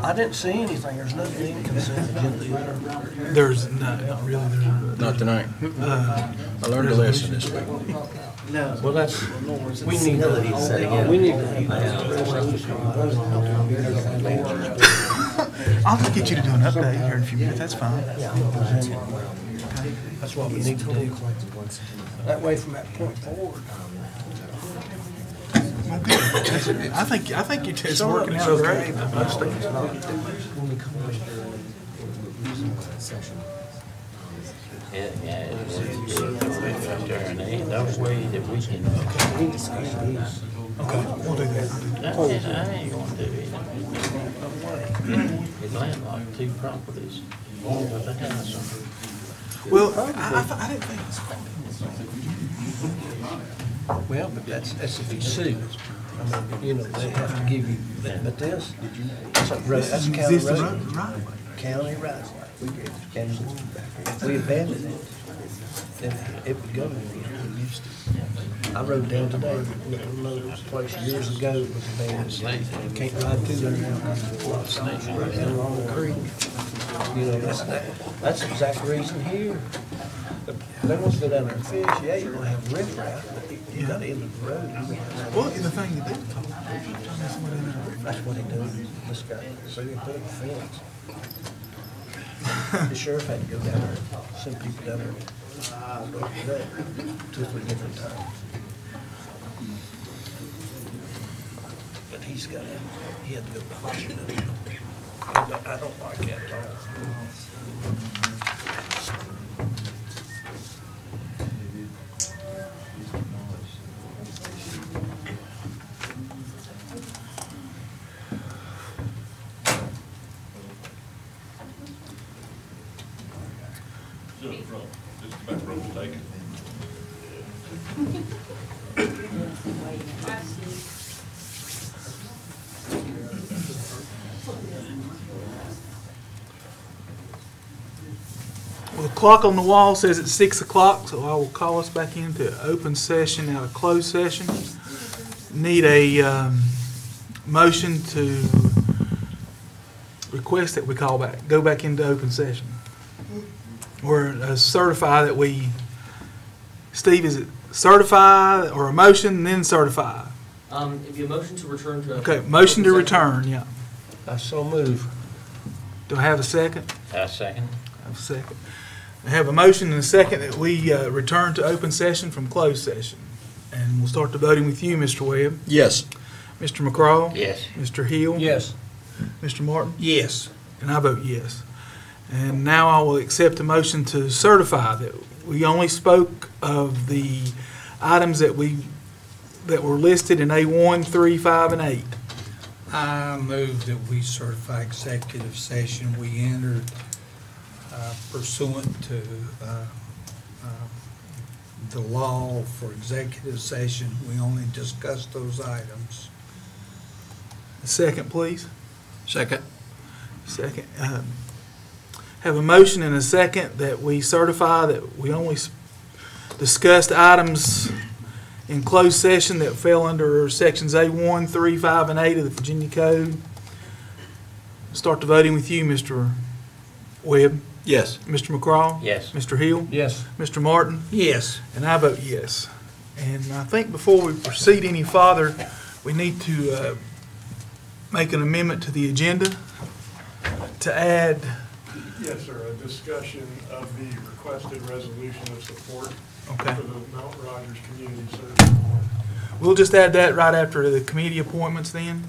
I didn't see anything. There's nothing in consent agenda either. There's not really. Not tonight. I learned a lesson this week. No. Well, that's, we need to, we need to. I'll just get you to do an update here in a few minutes. That's fine. That's what we need to do. That way from that point forward. Well, good. I think your test's working out great. Most things not. Yeah, it's right there, and ain't no way that we can. Okay, we'll do that. I ain't gonna do it. It's landlocked, 2 properties, with a house on it. Well, I didn't think it's Well, but that's if you sue. I mean, you know, they have to give you, but this, that's a road, that's a county existing road. right away. County right away. We gave it to county. If we abandoned it, then it would go again. We used to. I rode down today, looking at another place years ago, it was abandoned. You can't ride through there now. There's a lot of snakes right down along the creek. You know, that's the exact reason here. They want to go down there and fish, yeah, you're gonna have riffraff, but you gotta end the road. Well, the thing you do. That's what he did, this guy, so he put up a fence. The sheriff had to go down there, send people down there, 2 or 3 different times. But he had to go to Washington. I don't like that at all. Well, the clock on the wall says it's 6 o'clock, so I will call us back into open session out of closed session. Need a motion to request that we go back into open session. Or certify that we, Steve, is it certify or a motion, then certify? If you motion to return to. Okay, motion to return, yeah. I so move. Do I have a second? I second. I have a second. I have a motion and a second that we return to open session from closed session. And we'll start the voting with you, Mr. Webb. Yes. Mr. McCraw? Yes. Mr. Hill? Yes. Mr. Martin? Yes. And I vote yes. And now I will accept a motion to certify that we only spoke of the items that were listed in A1, 3, 5, and 8. I move that we certify executive session we entered pursuant to the law for executive session. We only discussed those items. A second, please. Second. Second. Have a motion and a second that we certify that we only discussed items in closed session that fell under sections A1, 3, 5, and 8 of the Virginia Code. Start the voting with you, Mr. Webb. Yes. Mr. McCraw? Yes. Mr. Hill? Yes. Mr. Martin? Yes. And I vote yes. And I think before we proceed any farther, we need to make an amendment to the agenda to add. Yes, sir, a discussion of the requested resolution of support Okay. for the Mount Rogers Community Service. We'll just add that right after the committee appointments then.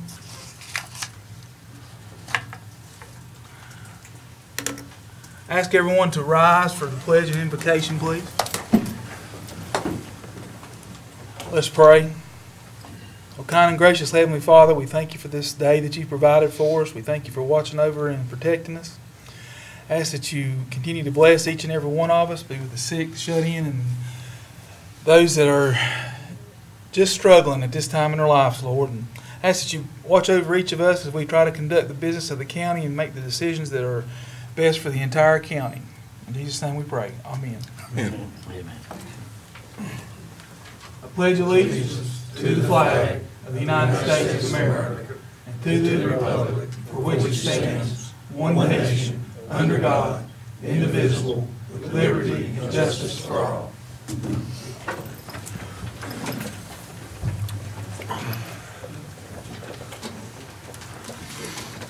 Ask everyone to rise for the pledge and invocation, please. Let's pray. Oh, kind and gracious Heavenly Father, we thank you for this day that you provided for us. We thank you for watching over and protecting us. I ask that you continue to bless each and every one of us, be with the sick, shut in, and those that are just struggling at this time in their lives, Lord. And I ask that you watch over each of us as we try to conduct the business of the county and make the decisions that are best for the entire county. In Jesus' name we pray. Amen. Amen. Amen. I pledge allegiance to the flag of the United States of America and to the republic for which it stands, one nation, under God, indivisible, with liberty and justice for all.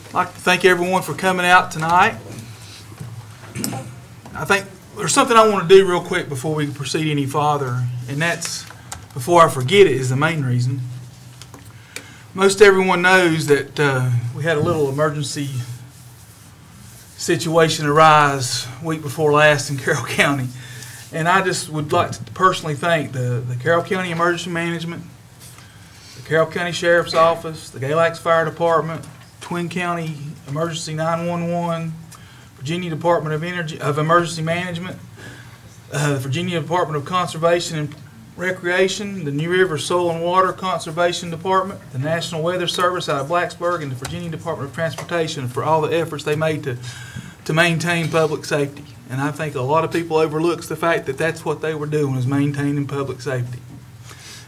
I'd like to thank everyone for coming out tonight. I think there's something I want to do real quick before we proceed any farther, and that's, before I forget it, is the main reason. Most everyone knows that we had a little emergency situation arise week before last in Carroll County, and I just would like to personally thank the Carroll County Emergency Management, the Carroll County Sheriff's Office, the Galax Fire Department, Twin County Emergency 911, Virginia Department of Emergency Management, the Virginia Department of Conservation and Recreation, the New River Soil and Water Conservation Department, the National Weather Service out of Blacksburg, and the Virginia Department of Transportation for all the efforts they made to maintain public safety. And I think a lot of people overlooks the fact that that's what they were doing, was maintaining public safety.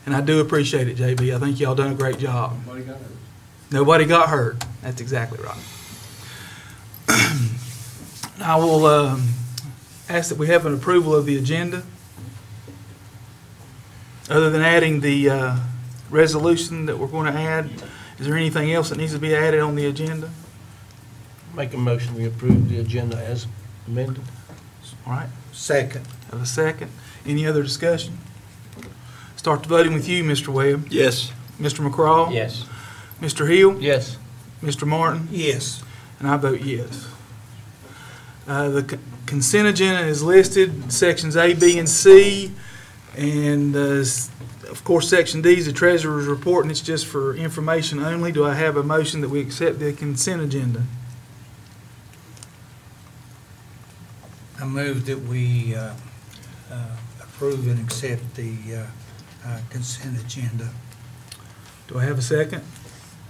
And I do appreciate it, JB. I think y'all done a great job. Nobody got hurt. Nobody got hurt. That's exactly right. I will ask that we have an approval of the agenda. Other than adding the resolution that we're going to add, is there anything else that needs to be added on the agenda? Make a motion, we approve the agenda as amended. All right, Second. have a second. Any other discussion? Start the voting with you, Mr. Webb. Yes. Mr. McCraw? Yes. Mr. Hill? Yes. Mr. Martin? Yes. And I vote yes. The consent agenda is listed, sections A, B, and C. And of course, section D is the treasurer's report, and it's just for information only. Do I have a motion that we accept the consent agenda? I move that we approve and accept the consent agenda. Do I have a second?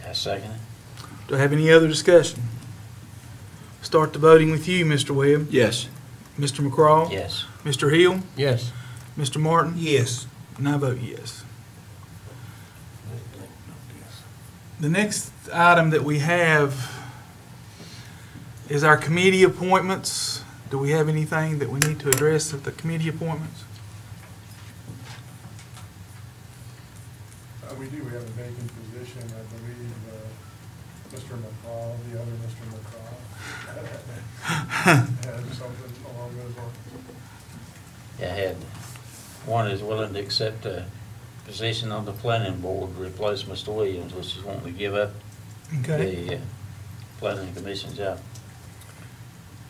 I second it. Do I have any other discussion? Start the voting with you, Mr. Webb. Yes. Mr. McCraw? Yes. Mr. Hill? Yes. Mr. Martin? Yes. And I vote yes. The next item that we have is our committee appointments. Do we have anything that we need to address at the committee appointments? We do, we have a vacant position, I believe, Mr. McCraw, the other Mr. McCraw, had something along those lines. Yeah, I had one is willing to accept a position on the planning board to replace Mr. Williams, which is wanting to give up Okay. the planning commission job.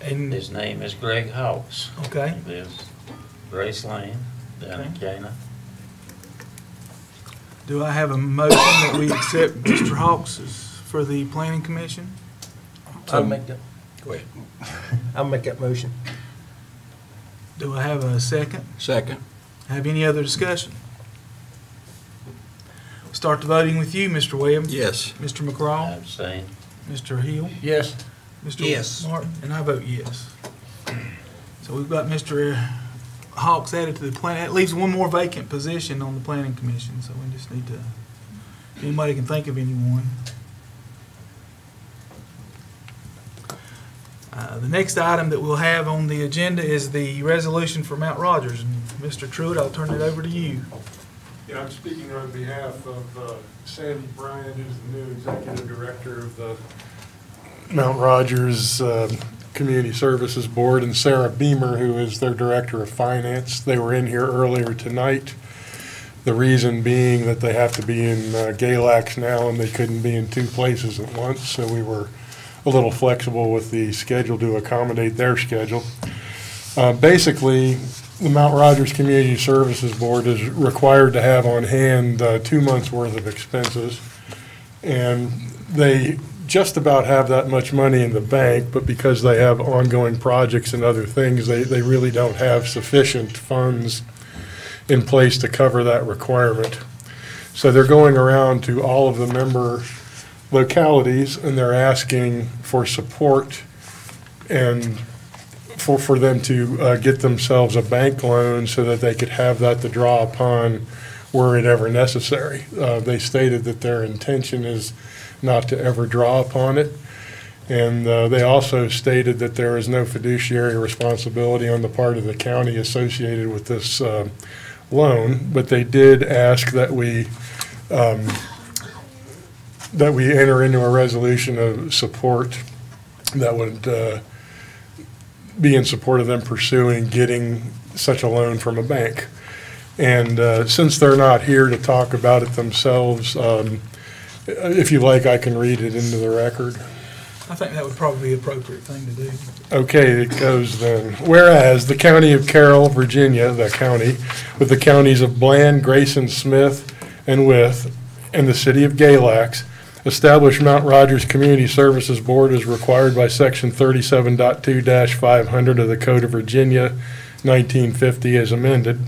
And, His name is Greg Hawks. okay. He lives Grace Lane down in Cana. Do I have a motion that we accept Mr. Hawks for the planning commission? I'll make that, go ahead. I'll make that motion. Do I have a second? Second. Have any other discussion? Start the voting with you, Mr. Webb. Yes. Mr. I McCraw? abstain. Mr. Hill? Yes. Mr. Yes. Martin? And I vote yes. So we've got Mr. Hawks added to the plan. That leaves one more vacant position on the planning commission, so we just need to, if anybody can think of anyone. The next item that we'll have on the agenda is the resolution for Mount Rogers. And Mr. Truitt, I'll turn it over to you. Yeah, I'm speaking on behalf of Sandy Bryant, who's the new executive director of the Mount Rogers Community Services Board, and Sarah Beamer, who is their director of finance. They were in here earlier tonight. The reason being that they have to be in Galax now, and they couldn't be in two places at once, so we were a little flexible with the schedule to accommodate their schedule. Basically, the Mount Rogers Community Services Board is required to have on hand 2 months' worth of expenses, and they just about have that much money in the bank, but because they have ongoing projects and other things, they really don't have sufficient funds in place to cover that requirement. So they're going around to all of the member localities, and they're asking for support and for them to get themselves a bank loan so that they could have that to draw upon were it ever necessary. They stated that their intention is not to ever draw upon it. And they also stated that there is no fiduciary responsibility on the part of the county associated with this loan, but they did ask that we enter into a resolution of support that would be in support of them pursuing getting such a loan from a bank. And since they're not here to talk about it themselves, if you like, I can read it into the record. I think that would probably be the appropriate thing to do. Okay, it goes then. Whereas the County of Carroll, Virginia, the county, with the counties of Bland, Grayson, Smith, and Wythe, and the city of Galax, established Mount Rogers Community Services Board as required by Section 37.2-500 of the Code of Virginia, 1950, as amended.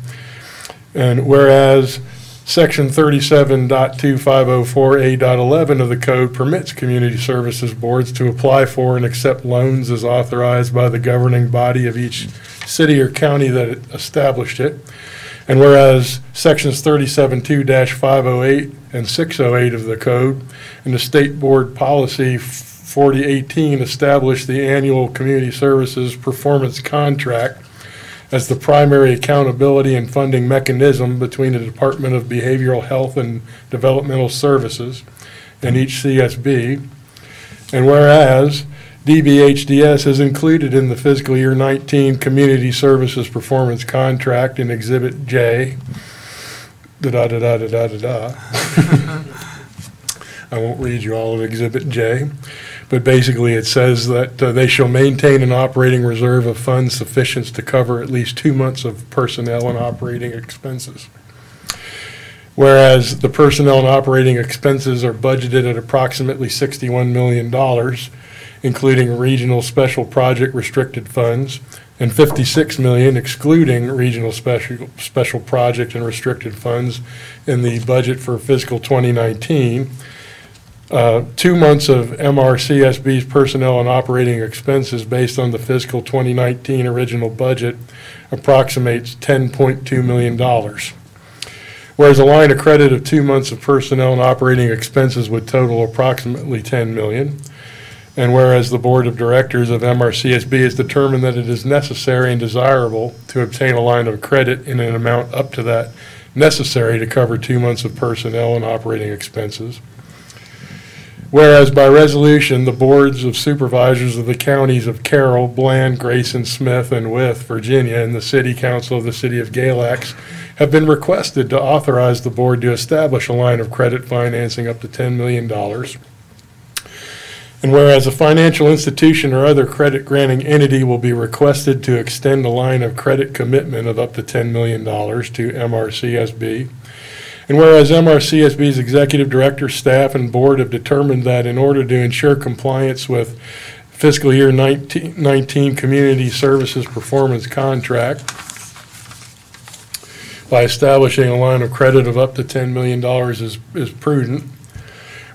And whereas Section 37.2504A.11 of the code permits community services boards to apply for and accept loans as authorized by the governing body of each city or county that established it. And whereas Sections 37.2-508 and 608 of the code and the State Board Policy 4018 established the annual community services performance contract as the primary accountability and funding mechanism between the Department of Behavioral Health and Developmental Services and each CSB. And whereas DBHDS is included in the fiscal year 19 Community Services Performance Contract in Exhibit J, I won't read you all of Exhibit J. But basically, it says that they shall maintain an operating reserve of funds sufficient to cover at least 2 months of personnel and operating expenses. Whereas the personnel and operating expenses are budgeted at approximately $61 million, including regional special project restricted funds, and $56 million excluding regional special project and restricted funds in the budget for fiscal 2019. 2 months of MRCSB's personnel and operating expenses based on the fiscal 2019 original budget approximates $10.2 million. Whereas a line of credit of 2 months of personnel and operating expenses would total approximately $10 million. And whereas the Board of Directors of MRCSB has determined that it is necessary and desirable to obtain a line of credit in an amount up to that necessary to cover 2 months of personnel and operating expenses. Whereas by resolution, the boards of supervisors of the counties of Carroll, Bland, Grayson, Smith, and Wythe, Virginia, and the city council of the city of Galax have been requested to authorize the board to establish a line of credit financing up to $10 million. And whereas a financial institution or other credit granting entity will be requested to extend a line of credit commitment of up to $10 million to MRCSB. And whereas MRCSB's executive director, staff, and board have determined that in order to ensure compliance with fiscal year 19 Community Services Performance Contract by establishing a line of credit of up to $10 million is prudent.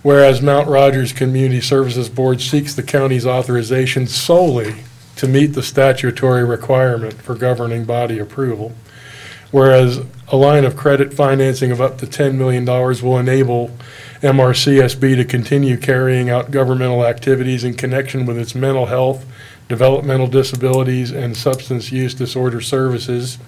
Whereas Mount Rogers Community Services Board seeks the county's authorization solely to meet the statutory requirement for governing body approval. Whereas a line of credit financing of up to $10 million will enable MRCSB to continue carrying out governmental activities in connection with its mental health, developmental disabilities, and substance use disorder services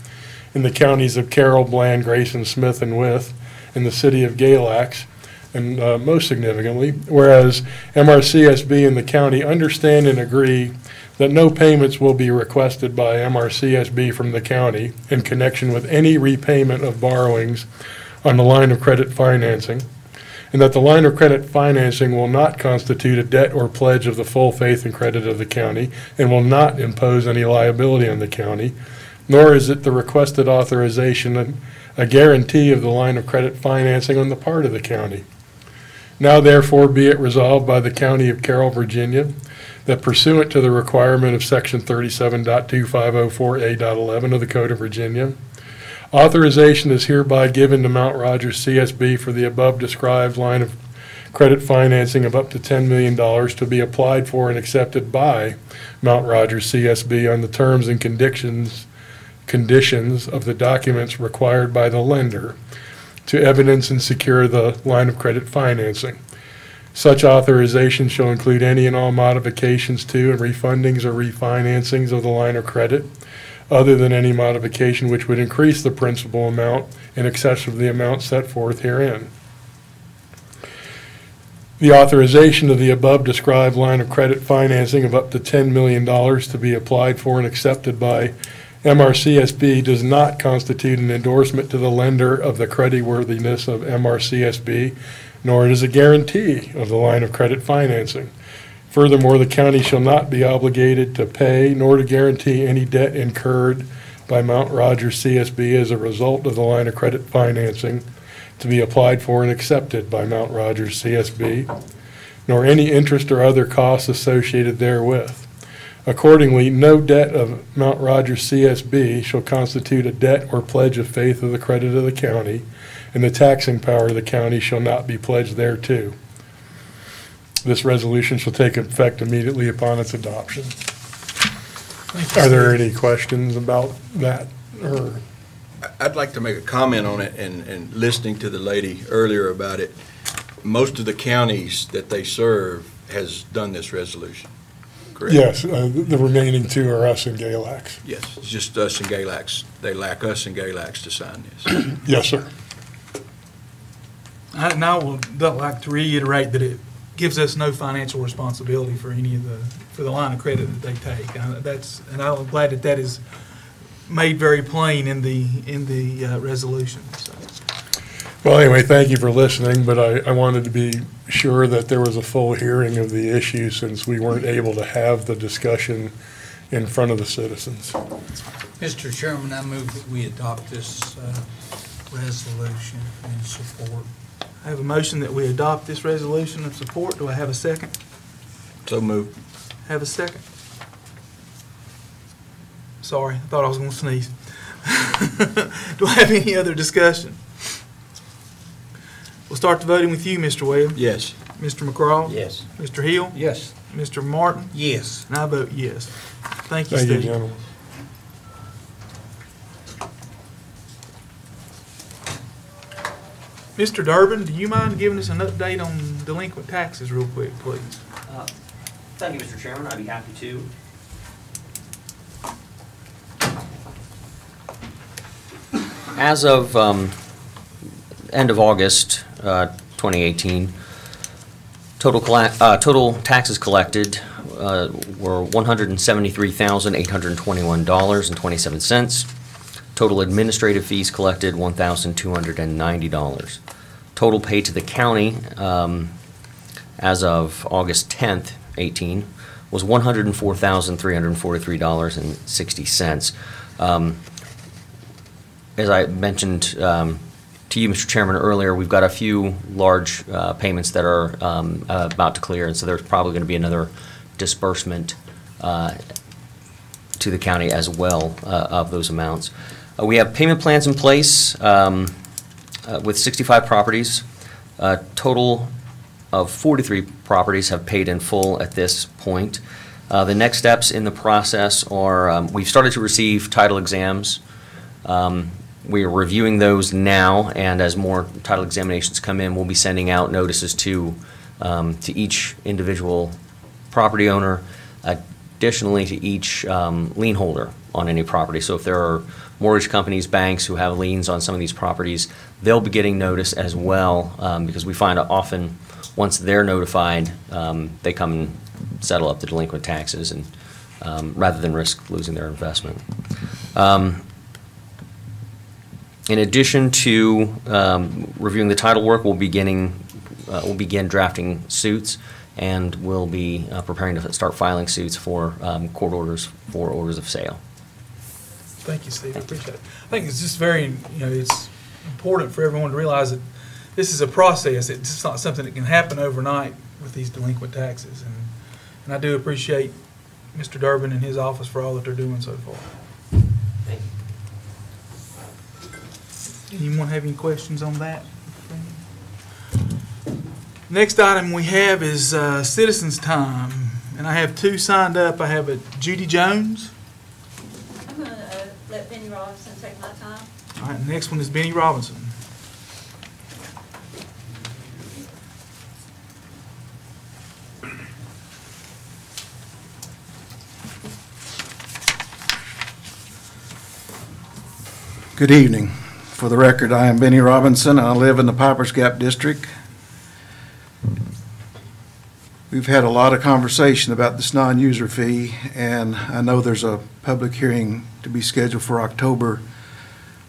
in the counties of Carroll, Bland, Grayson, Smith, and Wythe, in the city of Galax. And most significantly, whereas MRCSB and the county understand and agree that no payments will be requested by MRCSB from the county in connection with any repayment of borrowings on the line of credit financing, and that the line of credit financing will not constitute a debt or pledge of the full faith and credit of the county and will not impose any liability on the county, nor is it the requested authorization a guarantee of the line of credit financing on the part of the county. Now therefore be it resolved by the County of Carroll, Virginia, that pursuant to the requirement of Section 37.2504A.11 of the Code of Virginia, authorization is hereby given to Mount Rogers CSB for the above described line of credit financing of up to $10 million to be applied for and accepted by Mount Rogers CSB on the terms and conditions of the documents required by the lender, to evidence and secure the line of credit financing. Such authorization shall include any and all modifications to and refundings or refinancings of the line of credit, other than any modification which would increase the principal amount in excess of the amount set forth herein. The authorization of the above described line of credit financing of up to $10 million to be applied for and accepted by MRCSB does not constitute an endorsement to the lender of the creditworthiness of MRCSB, nor it is a guarantee of the line of credit financing. Furthermore, the county shall not be obligated to pay nor to guarantee any debt incurred by Mount Rogers CSB as a result of the line of credit financing to be applied for and accepted by Mount Rogers CSB, nor any interest or other costs associated therewith. Accordingly, no debt of Mount Rogers CSB shall constitute a debt or pledge of faith of the credit of the county, and the taxing power of the county shall not be pledged thereto. This resolution shall take effect immediately upon its adoption. Are there any questions about that? Or I'd like to make a comment on it, and listening to the lady earlier about it, most of the counties that they serve has done this resolution, correct? yes, the remaining two are us and Galax. Yes, it's just us and Galax. They lack us and Galax to sign this. Yes, sir. And I would like to reiterate that it gives us no financial responsibility for any of for the line of credit that they take. And I'm glad that is made very plain in the resolution. So. Well, anyway, thank you for listening, but I wanted to be sure that there was a full hearing of the issue since we weren't able to have the discussion in front of the citizens. Mr. Chairman, I move that we adopt this resolution in support. I have a motion that we adopt this resolution of support. Do I have a second? So moved. Have a second? Sorry, I thought I was going to sneeze. Do I have any other discussion? We'll start the voting with you, Mr. Webb. Yes. Mr. McCraw? Yes. Mr. Hill? Yes. Mr. Martin? Yes. And I vote yes. Thank you, Thank you, Steve. gentlemen. Mr. Durbin, do you mind giving us an update on delinquent taxes real quick, please? Thank you, Mr. Chairman. I'd be happy to. As of end of August 2018, total taxes collected were $173,821.27. Total administrative fees collected, $1,290. Total paid to the county as of August 10th, 18, was $104,343.60. As I mentioned to you, Mr. Chairman, earlier, we've got a few large payments that are about to clear, and so there's probably going to be another disbursement to the county as well of those amounts. We have payment plans in place with 65 properties. Total of 43 properties have paid in full at this point. The next steps in the process are we've started to receive title exams. We are reviewing those now, and as more title examinations come in, we'll be sending out notices to each individual property owner, additionally to each lien holder on any property. So if there are mortgage companies, banks who have liens on some of these properties, they'll be getting notice as well, because we find often once they're notified, they come and settle up the delinquent taxes, and rather than risk losing their investment. In addition to reviewing the title work, we'll begin drafting suits, and we'll be preparing to start filing suits for court orders for orders of sale. Thank you, Steve. I appreciate it. I think it's just very, it's important for everyone to realize that this is a process. It's just not something that can happen overnight with these delinquent taxes. And I do appreciate Mr. Durbin and his office for all that they're doing so far. Thank you. Anyone have any questions on that? Next item we have is Citizens Time. And I have two signed up. I have Judy Jones. I'm going to let Benny Robinson take my time. All right, the next one is Benny Robinson. Good evening. For the record, I am Benny Robinson, and I live in the Pipers Gap District. We've had a lot of conversation about this non-user fee, and I know there's a public hearing to be scheduled for October.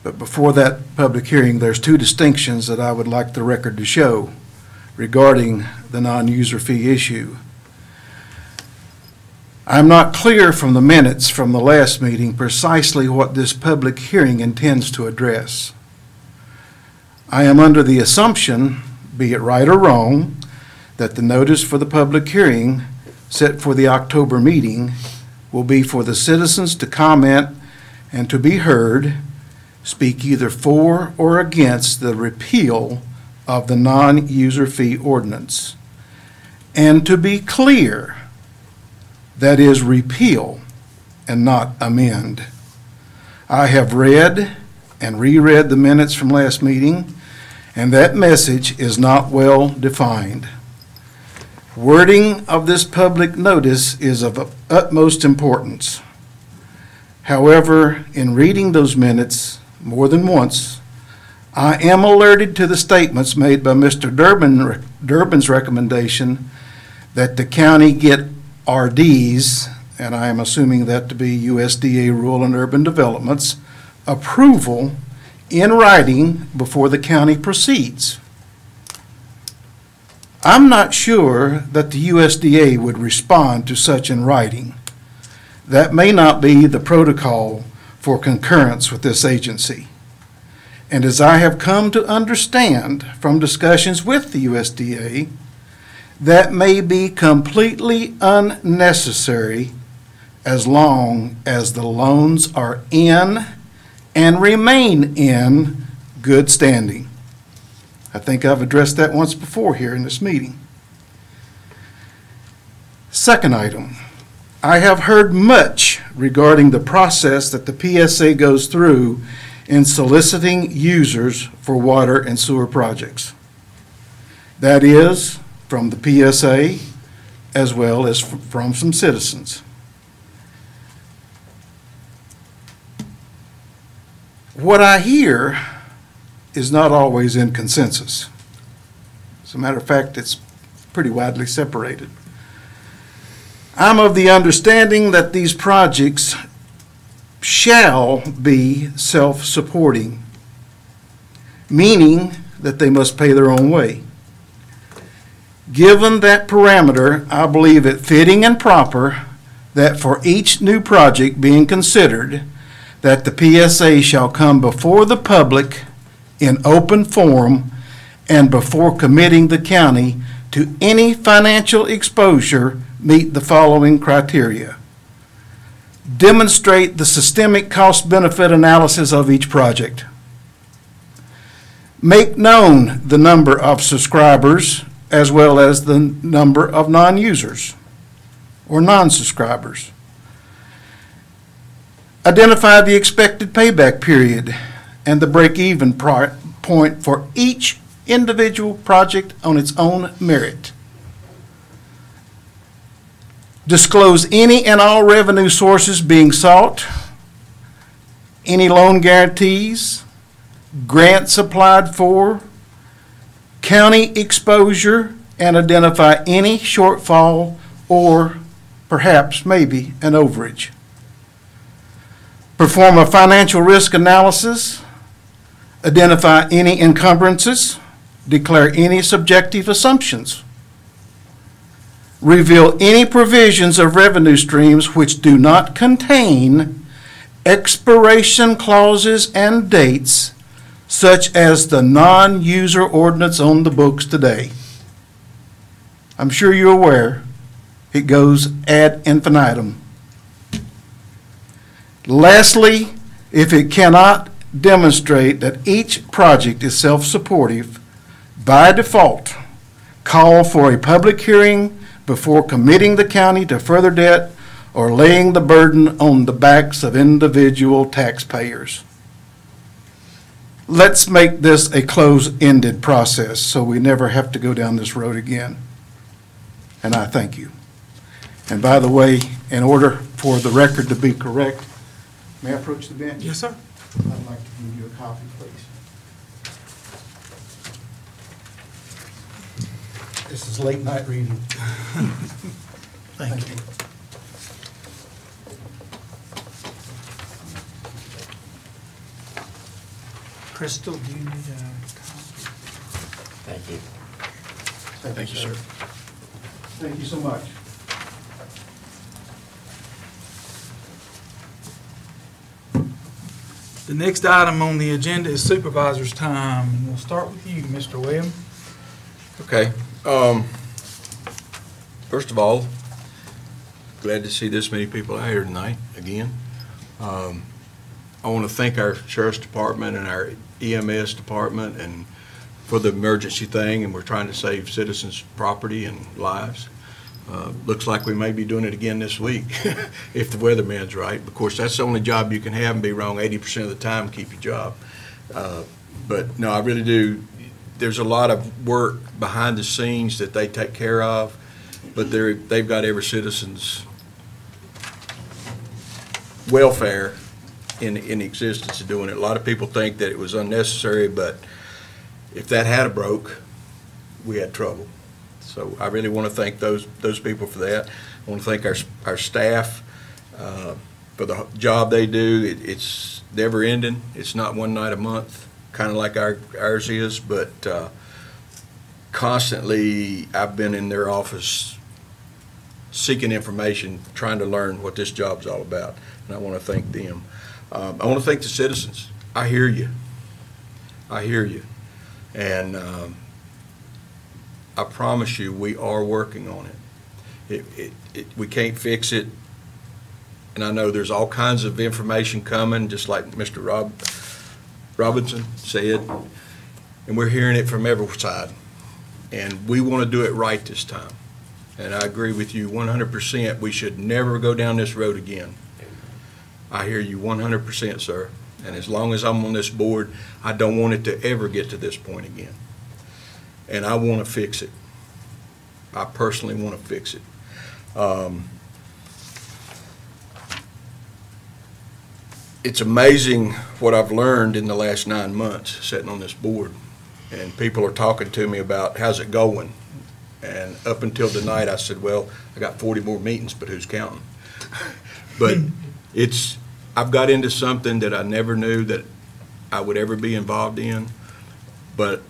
But before that public hearing, there's two distinctions that I would like the record to show regarding the non-user fee issue. I'm not clear from the minutes from the last meeting precisely what this public hearing intends to address. I am under the assumption, be it right or wrong, that the notice for the public hearing set for the October meeting will be for the citizens to comment and to be heard, speak either for or against the repeal of the non-user fee ordinance. And to be clear, that is repeal and not amend. I have read and reread the minutes from last meeting, and that message is not well defined. Wording of this public notice is of utmost importance. However, in reading those minutes more than once, I am alerted to the statements made by Mr. Durbin's recommendation that the county get RD's, and I am assuming that to be USDA Rural and Urban Development's, approval in writing before the county proceeds. I'm not sure that the USDA would respond to such in writing. That may not be the protocol for concurrence with this agency. And as I have come to understand from discussions with the USDA, that may be completely unnecessary as long as the loans are in and remain in good standing. I think I've addressed that once before here in this meeting. Second item, I have heard much regarding the process that the PSA goes through in soliciting users for water and sewer projects. That is, from the PSA as well as from some citizens. What I hear is not always in consensus. As a matter of fact, it's pretty widely separated. I'm of the understanding that these projects shall be self-supporting, meaning that they must pay their own way. Given that parameter, I believe it fitting and proper that for each new project being considered, that the PSA shall come before the public in open forum and before committing the county to any financial exposure meet the following criteria. Demonstrate the systemic cost-benefit analysis of each project. Make known the number of subscribers as well as the number of non-users or non-subscribers. Identify the expected payback period and the break-even point for each individual project on its own merit. Disclose any and all revenue sources being sought, any loan guarantees, grants applied for, county exposure, and identify any shortfall or perhaps maybe an overage. Perform a financial risk analysis, identify any encumbrances, declare any subjective assumptions, reveal any provisions of revenue streams which do not contain expiration clauses and dates such as the non-user ordinance on the books today. I'm sure you're aware it goes ad infinitum. Lastly, if it cannot demonstrate that each project is self-supportive, by default, call for a public hearing before committing the county to further debt or laying the burden on the backs of individual taxpayers. Let's make this a close-ended process so we never have to go down this road again. And I thank you. And by the way, in order for the record to be correct, may I approach the bench? Yes, sir. I'd like to give you a copy, please. This is late night reading. Thank you. Crystal, do you need a copy? Thank you. Thank you, sir. Thank you so much. The next item on the agenda is Supervisors Time. And we'll start with you, Mr. Williams. Okay. First of all, glad to see this many people out here tonight, again. I want to thank our Sheriff's Department and our EMS Department and for the emergency thing, and we're trying to save citizens' property and lives. Looks like we may be doing it again this week, if the weatherman's right. Of course, that's the only job you can have and be wrong 80% of the time, keep your job. But no, I really do. There's a lot of work behind the scenes that they take care of, but they've got every citizen's welfare in existence of doing it. A lot of people think that it was unnecessary, but if that had broke, we had trouble. So I really want to thank those people for that. I want to thank our staff for the job they do. It's never ending. It's not one night a month, kind of like ours is, but constantly I've been in their office seeking information, trying to learn what this job's all about, and I want to thank them. I want to thank the citizens. I hear you. I hear you. And I promise you, we are working on it. We can't fix it. And I know there's all kinds of information coming, just like Mr. Robinson said, and we're hearing it from every side. And we want to do it right this time. And I agree with you 100%. We should never go down this road again. I hear you 100%, sir. And as long as I'm on this board, I don't want it to ever get to this point again. And I want to fix it. I personally want to fix it. It's amazing what I've learned in the last 9 months sitting on this board. And people are talking to me about how's it going. And up until tonight, I said, well, I got 40 more meetings, but who's counting? But I've got into something that I never knew that I would ever be involved in, but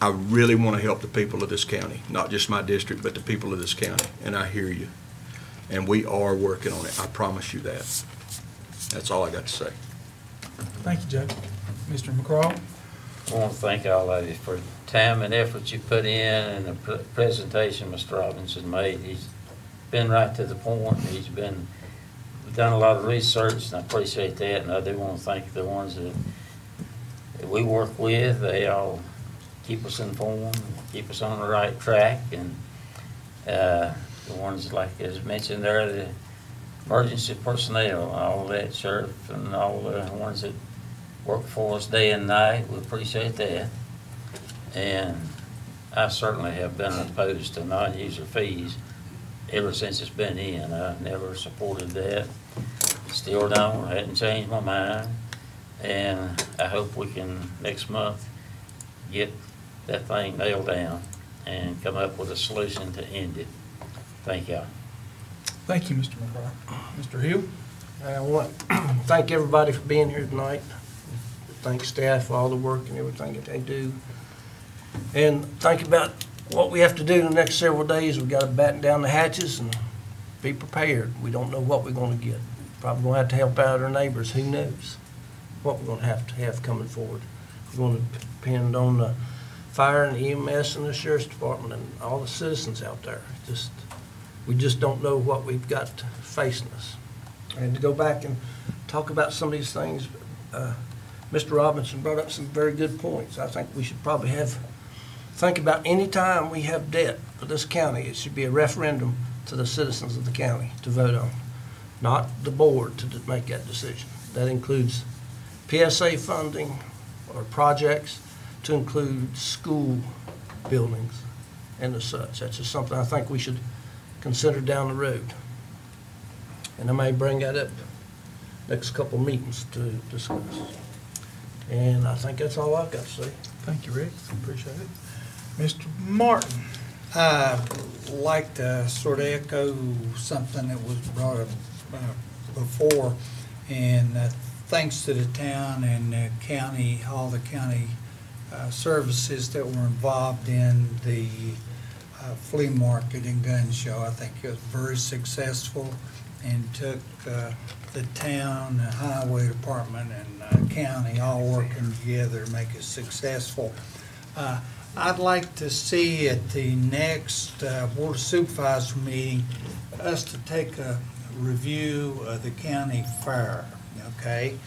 I really want to help the people of this county, not just my district, but the people of this county, and I hear you. And we are working on it, I promise you that. That's all I got to say. Thank you, Joe. Mr. McCraw? I want to thank all of you for the time and effort you put in and the presentation Mr. Robinson made. He's been right to the point. We've done a lot of research, and I appreciate that. And I do want to thank the ones that we work with. They all keep us informed, keep us on the right track. And the ones, like as mentioned there, the emergency personnel, all that, sheriff, and all the ones that work for us day and night, we appreciate that. And I certainly have been opposed to non-user fees ever since it's been in. I've never supported that. Still don't, I hadn't changed my mind. And I hope we can, next month, get that thing nailed down and come up with a solution to end it. Thank y'all. Thank you, Mr. McCraw. Mr. Hill? I want to thank everybody for being here tonight. Thank staff for all the work and everything that they do. And think about what we have to do in the next several days. We've got to batten down the hatches and be prepared. We don't know what we're going to get. Probably going to have to help out our neighbors. Who knows what we're going to have coming forward. We're going to depend on the fire and EMS and the Sheriff's Department and all the citizens out there. We just don't know what we've got facing us. And to go back and talk about some of these things, Mr. Robinson brought up some very good points. I think we should probably think about any time we have debt for this county, it should be a referendum to the citizens of the county to vote on, not the board to make that decision. That includes PSA funding or projects, to include school buildings and the such. That's just something I think we should consider down the road. And I may bring that up next couple meetings to discuss. And I think that's all I've got to say. Thank you, Rick. Appreciate it. Mr. Martin? I'd like to sort of echo something that was brought up before, and thanks to the town and the county, all the county services that were involved in the flea market and gun show. I think it was very successful and took the town, the highway department, and county all working together to make it successful. I'd like to see at the next Board of Supervisors meeting, us to take a review of the county fair, okay?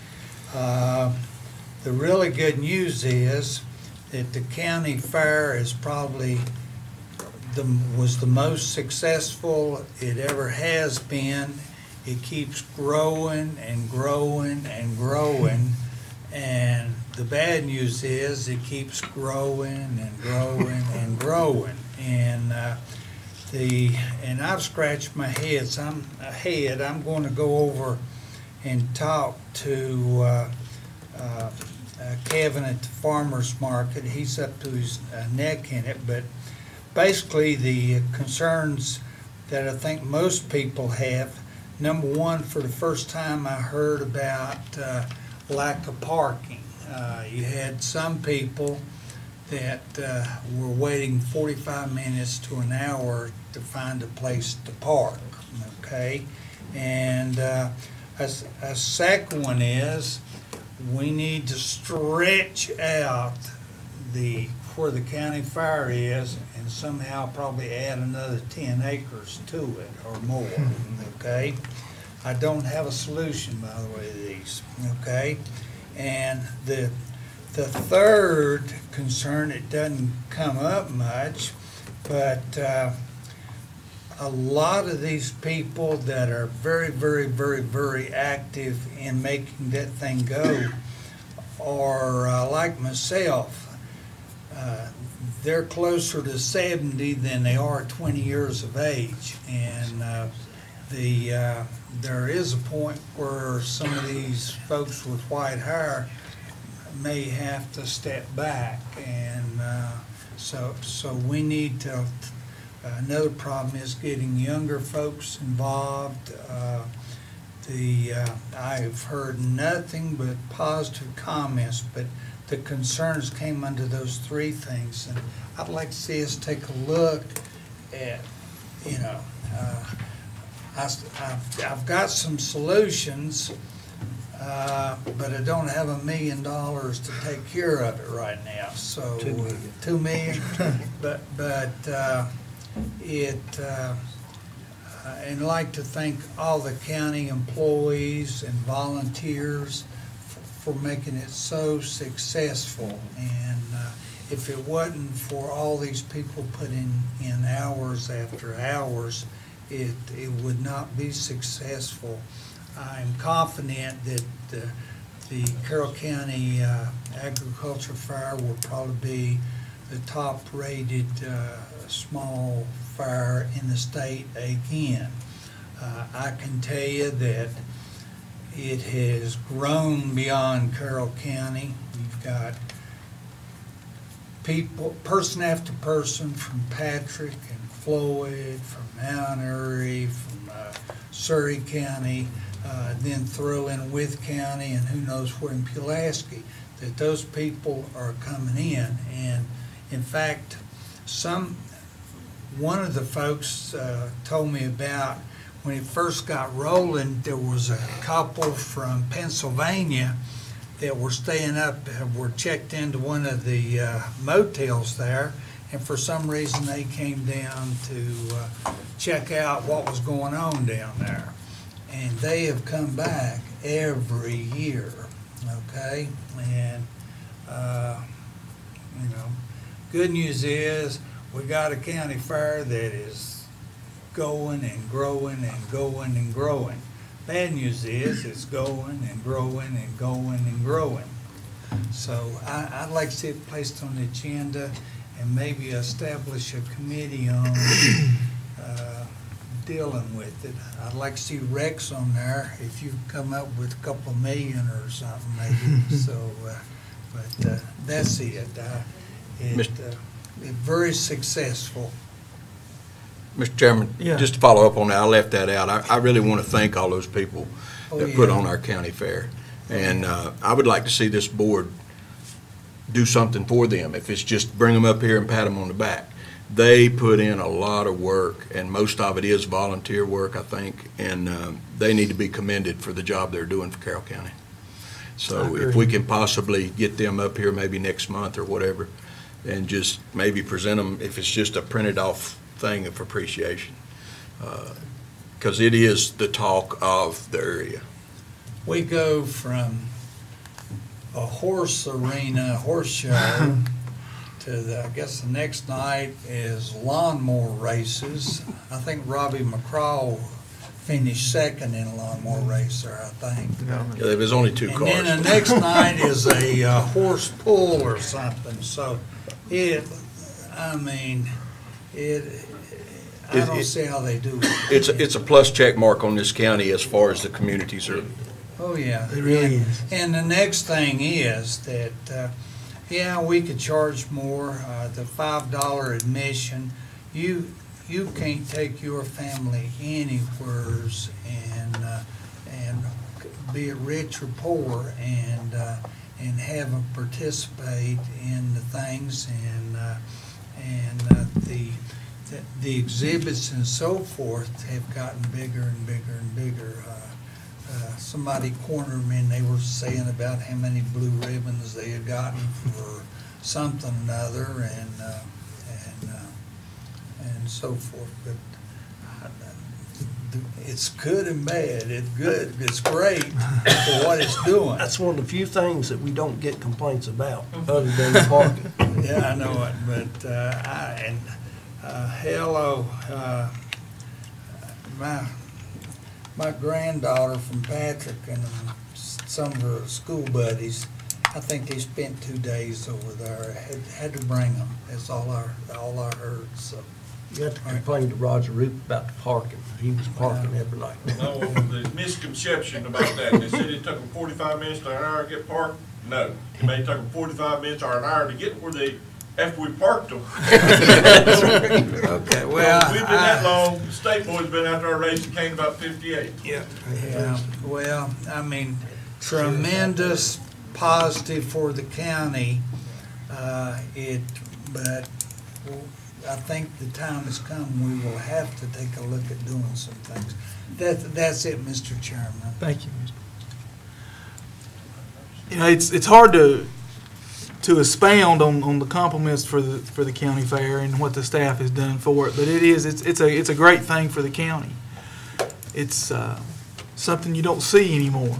The really good news is that the county fair is probably was the most successful it ever has been. It keeps growing and growing and growing. And the bad news is it keeps growing and growing and growing. And and I've scratched my head. So I'm going to go over and talk to Kevin at the farmer's market. He's up to his neck in it, but basically the concerns that I think most people have. Number one, for the first time I heard about lack of parking. You had some people that were waiting 45 minutes to an hour to find a place to park, okay? And a second one is we need to stretch out where the county fair is and somehow probably add another 10 acres to it or more, okay? I don't have a solution, by the way, to these, okay? And the third concern, it doesn't come up much, but a lot of these people that are very, very, very, very active in making that thing go are like myself. They're closer to 70 than they are 20 years of age, and there is a point where some of these folks with white hair may have to step back, and so we need to. Another problem is getting younger folks involved. I've heard nothing but positive comments, but the concerns came under those three things, and I'd like to see us take a look at, I've got some solutions, but I don't have $1 million to take care of it right now. So $2 million, but and I'd like to thank all the county employees and volunteers for making it so successful. And if it wasn't for all these people putting in hours after hours, it would not be successful. I'm confident that the Carroll County Agriculture Fair will probably be the top-rated small fair in the state again. I can tell you that it has grown beyond Carroll County. You've got people, person after person, from Patrick and Floyd, from Mount Airy, from Surrey County, then throw in Wythe County, and who knows where in Pulaski, that those people are coming in. And in fact, one of the folks told me about when it first got rolling, there was a couple from Pennsylvania that were staying up, were checked into one of the motels there, and for some reason they came down to check out what was going on down there. And they have come back every year, okay? And, good news is we got a county fair that is going and growing and going and growing. Bad news is it's going and growing and going and growing. So I'd like to see it placed on the agenda and maybe establish a committee on dealing with it. I'd like to see Rex on there if you come up with a couple of million or something maybe. So But that's it. It's very successful. Mr. Chairman, Yeah. just to follow up on that, I left that out. I really want to thank all those people Oh, that put yeah. on our county fair. And I would like to see this board do something for them. If it's just bring them up here and pat them on the back. They put in a lot of work, and most of it is volunteer work, I think, and they need to be commended for the job they're doing for Carroll County. So if we can possibly get them up here maybe next month or whatever, and just maybe present them, if it's just a printed off thing of appreciation, because it is the talk of the area. We go from a horse arena, horse show, to the, I guess the next night is lawnmower races. I think Robbie McCraw finished second in a lawnmower race there, I think. Yeah, there was only 2 And cars. then the next night is a horse pull or something, so I don't see how they do it. It's a plus check mark on this county as far as the communities are. Oh, yeah. It really is. And the next thing is that, yeah, we could charge more, the $5 admission. You can't take your family anywheres and be it rich or poor and have them participate in the things and the exhibits and so forth have gotten bigger and bigger and bigger. Somebody cornered me and they were saying about how many blue ribbons they had gotten for something or another and so forth. But it's good and bad. It's good. It's great for what it's doing. That's one of the few things that we don't get complaints about, other than the parking. Yeah, I know it, but, hello, my granddaughter from Patrick and some of her school buddies, I think they spent 2 days over there. Had to bring them. That's all I heard, so. You have to complain to Roger Roop about the parking. He was parking every night. No, there's misconception about that. They said it took them 45 minutes to an hour to get parked. No, it may take them 45 minutes or an hour to get where they, after we parked them. Okay, well. We've been that long, the state boy's been out there racing, came about 58. Yeah, well, I mean, tremendous positive for the county, but I think the time has come, we will have to take a look at doing some things. That's it, Mr. Chairman. Thank you. You know, it's hard to expound on the compliments for the county fair and what the staff has done for it, but it's a great thing for the county. It's something you don't see anymore.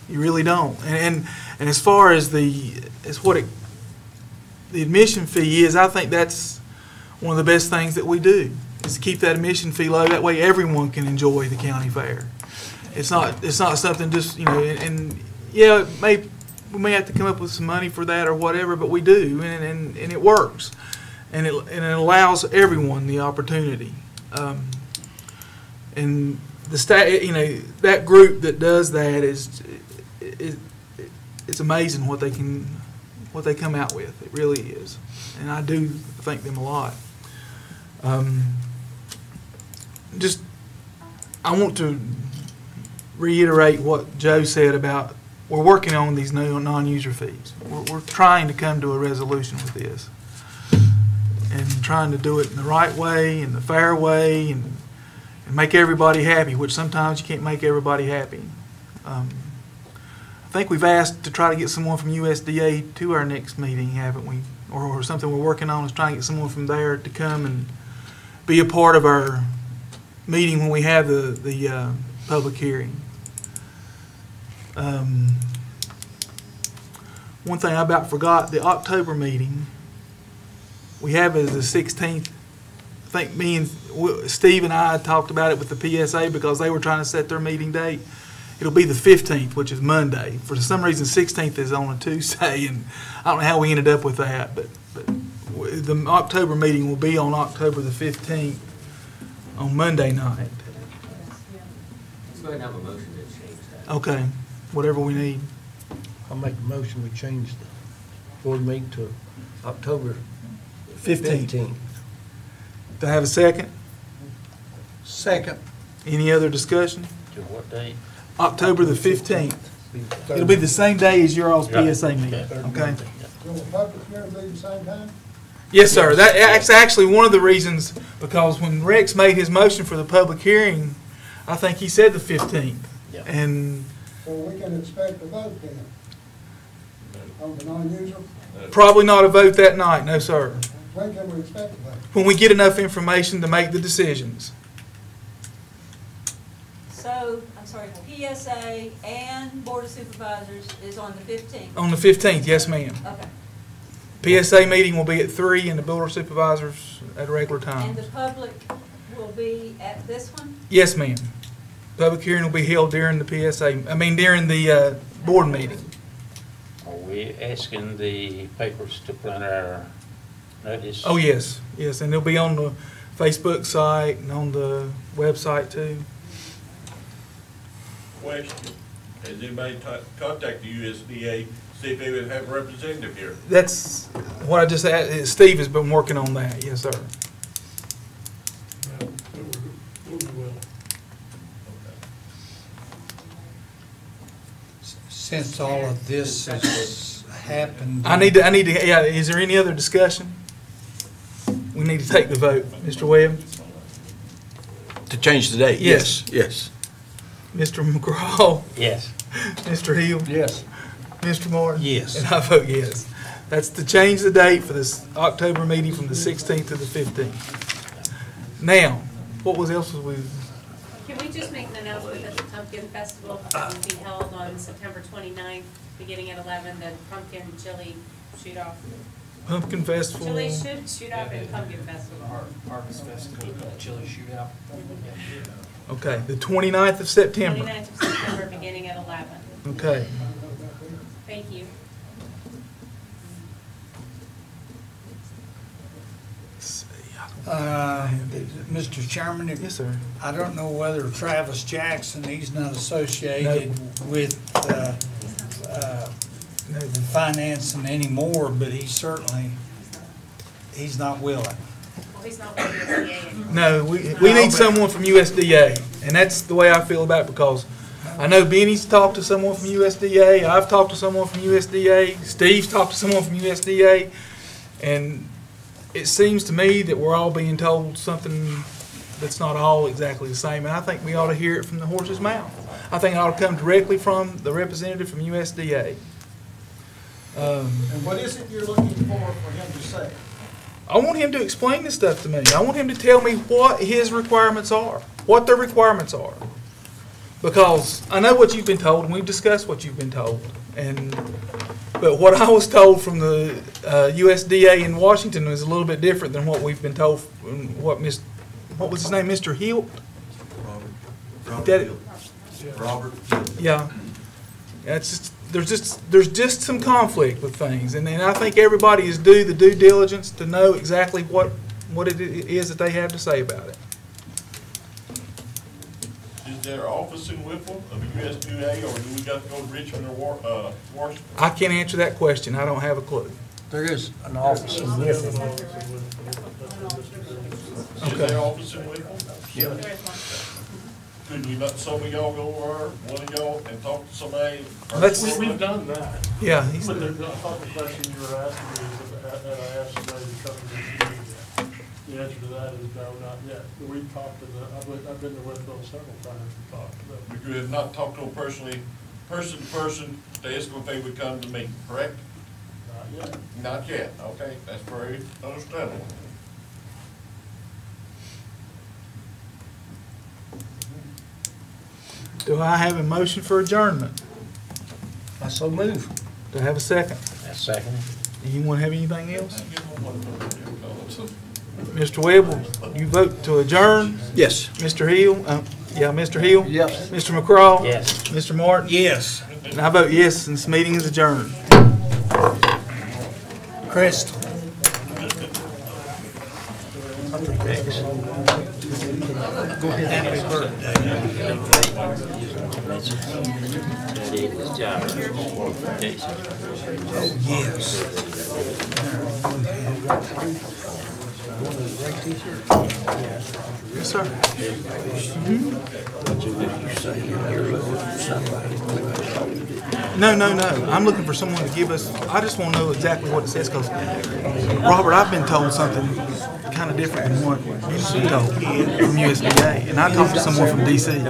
You really don't. And as far as the admission fee is, I think that's one of the best things that we do, is to keep that admission fee low. That way everyone can enjoy the county fair. It's not something just, you know, and yeah, we may have to come up with some money for that or whatever, but we do, and it works. And it allows everyone the opportunity. And the you know, that group that does that it's amazing what they come out with. It really is. And I do thank them a lot. I want to reiterate what Joe said about we're working on these new non-user fees. We're trying to come to a resolution with this and trying to do it in the right way, in the fair way, and make everybody happy, which sometimes you can't make everybody happy. I think we've asked to try to get someone from USDA to our next meeting, haven't we? Or something we're working on is trying to get someone from there to come and be a part of our meeting when we have the public hearing. One thing I about forgot, the October meeting, we have it as the 16th. I think me and Steve and I talked about it with the PSA because they were trying to set their meeting date. It'll be the 15th, which is Monday. For some reason, 16th is on a Tuesday, and I don't know how we ended up with that, but the October meeting will be on October the 15th on Monday night. Let's go ahead and have a motion to change that. Okay, whatever we need. I'll make the motion, we change board meeting to October 15th. 15th. Do I have a second? Second. Any other discussion? To what date? October the 15th. It'll be the same day as your all's PSA meeting, okay? Will the public hearing be the same time? Yes, sir. That's actually one of the reasons, because when Rex made his motion for the public hearing, I think he said the 15th. Yeah. And So we can expect a vote then on the non-usual? probably not a vote that night, no, sir. When can we expect a vote? When we get enough information to make the decisions. So, I'm sorry, PSA and Board of Supervisors is on the 15th? On the 15th, yes, ma'am. Okay. PSA meeting will be at 3 and the Board of Supervisors at a regular time. And the public will be at this one? Yes, ma'am. Public hearing will be held during the during the board meeting. Are we asking the papers to print our notice? Oh, yes, yes, and they'll be on the Facebook site and on the website too. Question, has anybody contacted the USDA, see if they would have a representative here? That's what I just asked. Steve has been working on that, yes, sir. Since all of this has happened. I need to, yeah, is there any other discussion? We need to take the vote. Mr. Webb? To change the date? Yes. Yes. Mr. McGraw? Yes. Mr. Hill? Yes. Mr. Martin? Yes. And I vote yes. That's to change the date for this October meeting from the 16th to the 15th. Now, what else was we? Can we just make an announcement that the Pumpkin Festival will be held on September 29th, beginning at 11, the pumpkin chili shoot-off. Pumpkin Festival? Chili shoot-off and pumpkin festival. Harvest Festival, chili shootout. Okay, the 29th of September. 29th of September, beginning at 11. Okay. Thank you. Mr. Chairman, Yes, sir. I don't know whether Travis Jackson, he's not associated with financing anymore, but he's not willing. Well, he's not with USDA anymore. No, we need someone from USDA, and that's the way I feel about it, because I know Benny's talked to someone from USDA, I've talked to someone from USDA, Steve's talked to someone from USDA, and it seems to me that we're all being told something that's not all exactly the same, and I think we ought to hear it from the horse's mouth. I think it ought to come directly from the representative from USDA. And what is it you're looking for him to say? I want him to explain this stuff to me. I want him to tell me what his requirements are, what their requirements are. Because I know what you've been told, and we've discussed what you've been told. But what I was told from the USDA in Washington was a little bit different than what we've been told. What was his name, Mr. Hilt? Robert. Yeah. There's just some conflict with things, and I think everybody is due the due diligence to know exactly what it is that they have to say about it. Is there an office in Whipple of the USDA, or do we got to go to Richmond or Washington? I can't answer that question. I don't have a clue. There is an office in Whipple. Is there an office in Whipple? Yeah. There is one. Couldn't you let some of y'all go over, one of y'all, and talk to somebody? We've done that. Yeah. But I thought the question you were asking me is that I asked somebody to come to this meeting. The answer to that is no, not yet. We've talked to I've been to Whitfield several times to talk to them. But you have not talked to them personally, person to person, to ask them if they would come to me, correct? Not yet. Not yet, okay, that's very understandable. Do I have a motion for adjournment? I so move. Do I have a second? That's second. Anyone have anything else? Mr. Webb, will you vote to adjourn? Yes. Mr. Hill? Mr. Hill? Yes. Mr. McCraw? Yes. Mr. Martin? Yes. And I vote yes, and this meeting is adjourned. Crystal. Happy birthday. That is his job qualification. Oh, yes. Yes, sir. No. I'm looking for someone to give us, I just want to know exactly what it says, because, Robert, I've been told something kind of different than what you've been told from USDA. And I talked to someone from DC.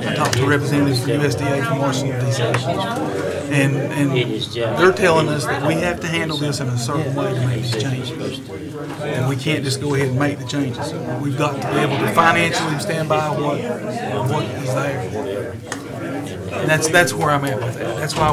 I talked to representatives from USDA from Washington, DC. And they're telling us that we have to handle this in a certain way to make these changes. And we can't just go ahead and make the changes. We've got to be able to financially stand by what is there. And that's where I'm at with that. That's why I